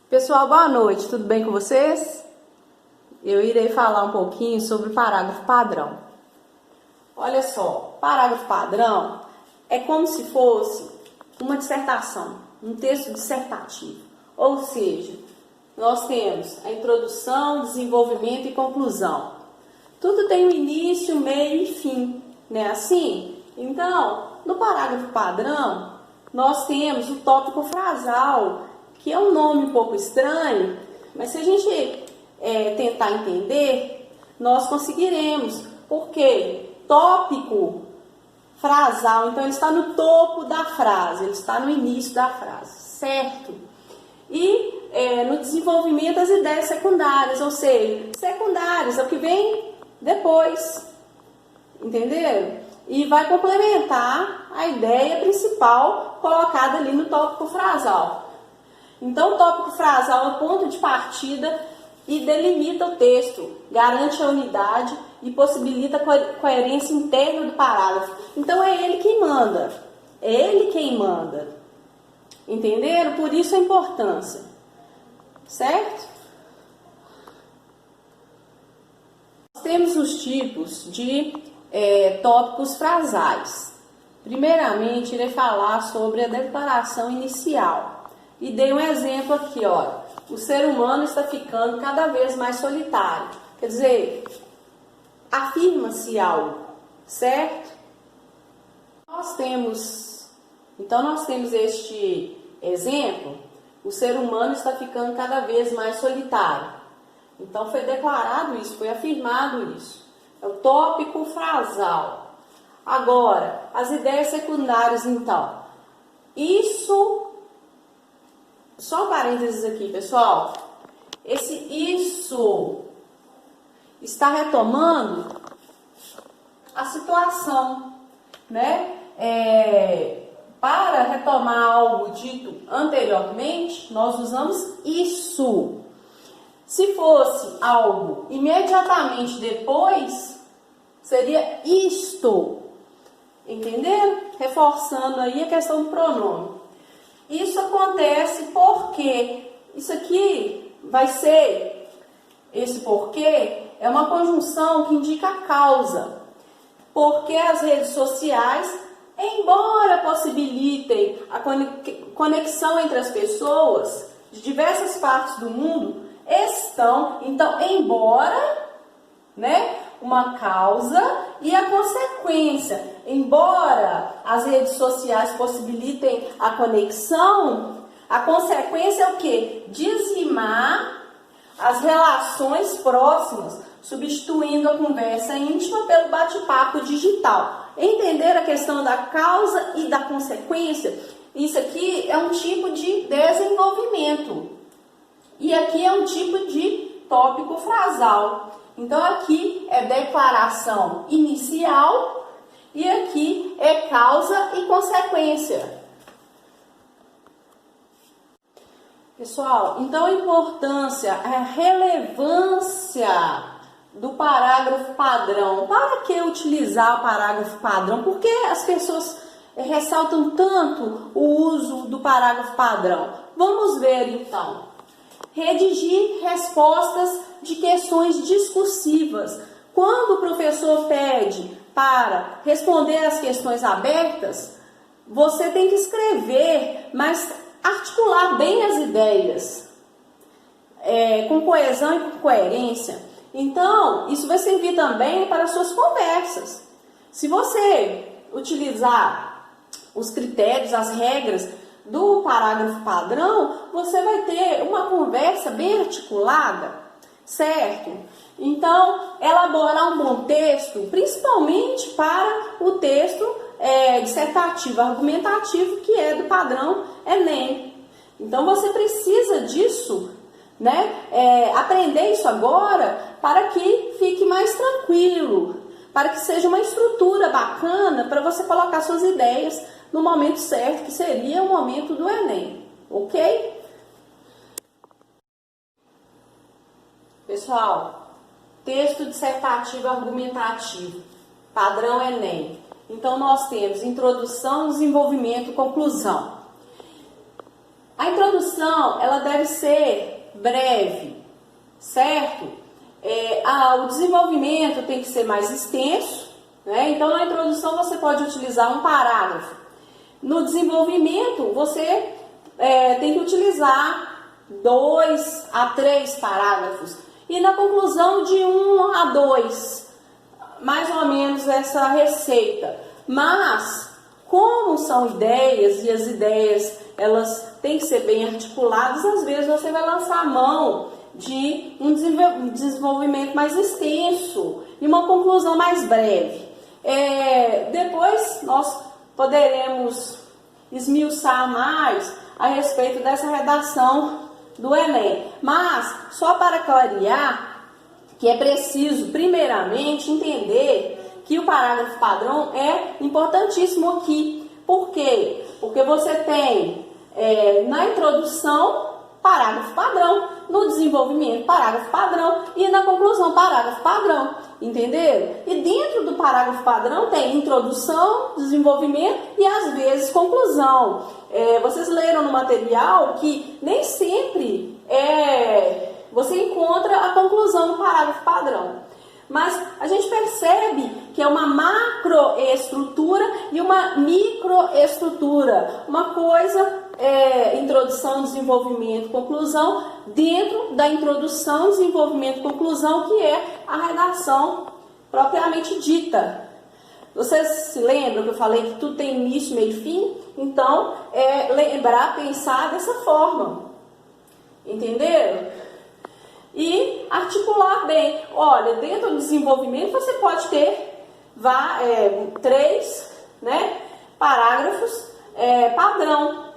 Pessoal, boa noite, tudo bem com vocês? Eu irei falar um pouquinho sobre o parágrafo padrão. Olha só, parágrafo padrão é como se fosse uma dissertação, um texto dissertativo. Ou seja, nós temos a introdução, desenvolvimento e conclusão. Tudo tem um início, meio e fim, não é assim? Então, no parágrafo padrão, nós temos o tópico frasal, que é um nome um pouco estranho, mas se a gente tentar entender, nós conseguiremos. Porque tópico frasal, então ele está no topo da frase, ele está no início da frase, certo? E no desenvolvimento as ideias secundárias, ou seja, secundárias é o que vem depois, entenderam? E vai complementar a ideia principal colocada ali no tópico frasal. Então, o tópico frasal é o ponto de partida e delimita o texto, garante a unidade e possibilita a coerência interna do parágrafo. Então, é ele quem manda. É ele quem manda. Entenderam? Por isso a importância. Certo? Nós temos os tipos de tópicos frasais. Primeiramente, irei falar sobre a declaração inicial. E dei um exemplo aqui, ó. O ser humano está ficando cada vez mais solitário. Quer dizer, afirma-se algo, certo? Então nós temos este exemplo. O ser humano está ficando cada vez mais solitário. Então foi declarado isso, foi afirmado isso. É o tópico frasal. Agora, as ideias secundárias, então. Só um parênteses aqui, pessoal. Esse isso está retomando a situação, né? Para retomar algo dito anteriormente, nós usamos isso. Se fosse algo imediatamente depois, seria isto. Entenderam? Reforçando aí a questão do pronome. Isso acontece porque isso aqui vai ser, esse porquê é uma conjunção que indica a causa. Porque as redes sociais, embora possibilitem a conexão entre as pessoas de diversas partes do mundo, então, embora, né, uma causa e a consequência. Embora as redes sociais possibilitem a conexão, a consequência é o quê? Dizimar as relações próximas, substituindo a conversa íntima pelo bate-papo digital. Entender a questão da causa e da consequência? Isso aqui é um tipo de desenvolvimento. E aqui é um tipo de tópico frasal. Então, aqui é declaração inicial e aqui é causa e consequência. Pessoal, então a importância, a relevância do parágrafo padrão. Para que utilizar o parágrafo padrão? Por que as pessoas ressaltam tanto o uso do parágrafo padrão? Vamos ver então. Redigir respostas de questões discursivas. Quando o professor pede para responder as questões abertas, você tem que escrever, mas articular bem as ideias, com coesão e com coerência. Então, isso vai servir também para as suas conversas. Se você utilizar os critérios, as regras do parágrafo padrão, você vai ter uma conversa bem articulada, certo? Então, elaborar um bom texto, principalmente para o texto dissertativo, argumentativo, que é do padrão Enem. Então, você precisa disso, né? Aprender isso agora para que fique mais tranquilo, para que seja uma estrutura bacana para você colocar suas ideias no momento certo, que seria o momento do Enem, ok? Pessoal, texto dissertativo argumentativo, padrão Enem. Então, nós temos introdução, desenvolvimento, conclusão. A introdução, ela deve ser breve, certo? O desenvolvimento tem que ser mais extenso, né? Então, na introdução, você pode utilizar um parágrafo. No desenvolvimento, você tem que utilizar 2 a 3 parágrafos. E na conclusão, de 1 a 2, mais ou menos essa receita. Mas, como são ideias, e as ideias elas têm que ser bem articuladas, às vezes você vai lançar a mão de um desenvolvimento mais extenso e uma conclusão mais breve. Depois nós poderemos esmiuçar mais a respeito dessa redação do Enem. Mas, só para clarear, que é preciso, primeiramente, entender que o parágrafo padrão é importantíssimo aqui. Por quê? Porque você tem na introdução parágrafo padrão, no desenvolvimento parágrafo padrão e na conclusão parágrafo padrão, entenderam? E dentro do parágrafo padrão tem introdução, desenvolvimento e às vezes conclusão. Vocês leram no material que nem sempre você encontra a conclusão do parágrafo padrão. Mas a gente percebe que é uma macroestrutura e uma microestrutura. Uma coisa introdução, desenvolvimento, conclusão, dentro da introdução, desenvolvimento, conclusão, que é a redação propriamente dita. Vocês se lembram que eu falei que tudo tem início, meio e fim? Então, lembrar, pensar dessa forma. Entenderam? E articular bem. Olha, dentro do desenvolvimento você pode ter 3 parágrafos padrão.